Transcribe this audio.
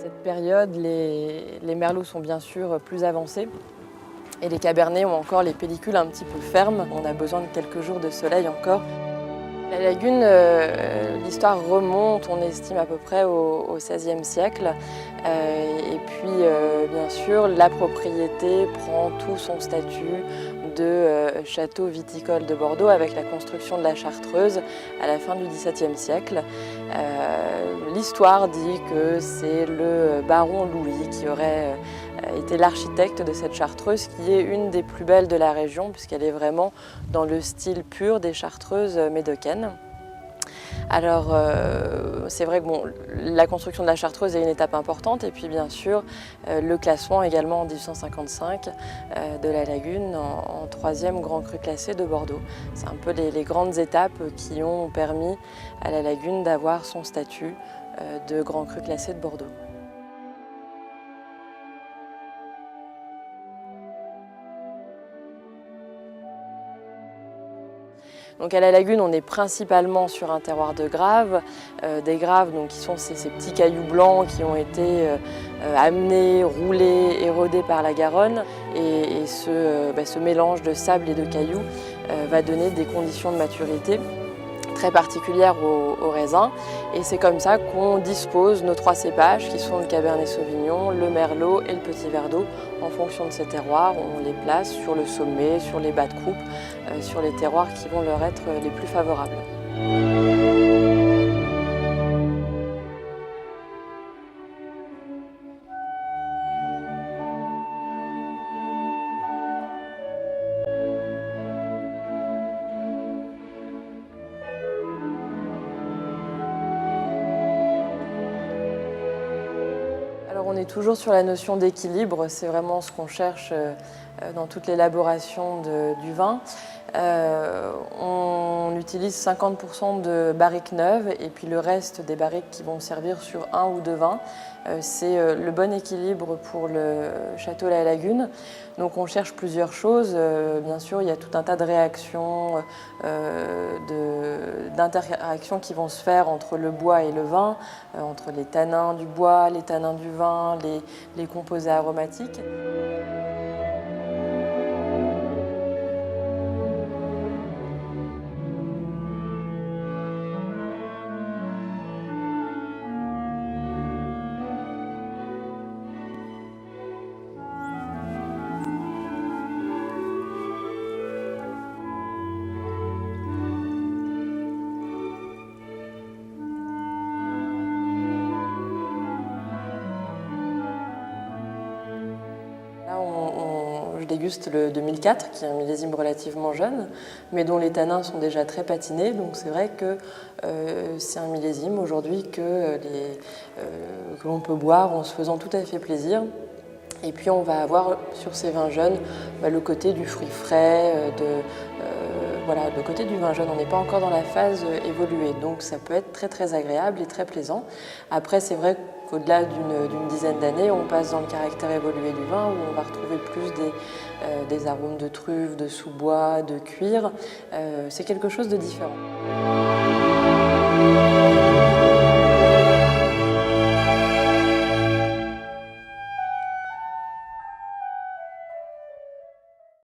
cette période, les merlots sont bien sûr plus avancés et les cabernets ont encore les pellicules un petit peu fermes. On a besoin de quelques jours de soleil encore. La lagune, l'histoire remonte, on estime à peu près au XVIe siècle. Et puis, bien sûr, la propriété prend tout son statut de château viticole de Bordeaux avec la construction de la Chartreuse à la fin du XVIIe siècle. L'histoire dit que c'est le baron Louis qui aurait été l'architecte de cette Chartreuse qui est une des plus belles de la région puisqu'elle est vraiment dans le style pur des Chartreuses médocaines. Alors c'est vrai que la construction de la Chartreuse est une étape importante et puis bien sûr le classement également en 1855 de la lagune en 3e grand cru classé de Bordeaux. C'est un peu les grandes étapes qui ont permis à la lagune d'avoir son statut de grand cru classé de Bordeaux. Donc à la lagune, on est principalement sur un terroir de graves, des graves donc, qui sont ces petits cailloux blancs qui ont été amenés, roulés, érodés par la Garonne. Et ce mélange de sable et de cailloux va donner des conditions de maturité très particulières au raisin. Et c'est comme ça qu'on dispose nos 3 cépages qui sont le Cabernet Sauvignon, le Merlot et le Petit Verdot. En fonction de ces terroirs, on les place sur le sommet, sur les bas de croupe, sur les terroirs qui vont leur être les plus favorables. Alors on est toujours sur la notion d'équilibre, c'est vraiment ce qu'on cherche dans toute l'élaboration du vin. On utilise 50% de barriques neuves et puis le reste des barriques qui vont servir sur 1 ou 2 vins. C'est le bon équilibre pour le château La Lagune. Donc on cherche plusieurs choses. Bien sûr, il y a tout un tas de réactions, d'interactions qui vont se faire entre le bois et le vin, entre les tanins du bois, les tanins du vin, les composés aromatiques. Là, je déguste le 2004, qui est un millésime relativement jeune, mais dont les tanins sont déjà très patinés. Donc c'est vrai que c'est un millésime aujourd'hui que l'on peut boire en se faisant tout à fait plaisir. Et puis on va avoir sur ces vins jeunes le côté du fruit frais, voilà, le côté du vin jeune. On n'est pas encore dans la phase évoluée, donc ça peut être très très agréable et très plaisant. Après c'est vrai qu'au-delà d'une dizaine d'années, on passe dans le caractère évolué du vin où on va retrouver plus des arômes de truffe, de sous-bois, de cuir. C'est quelque chose de différent.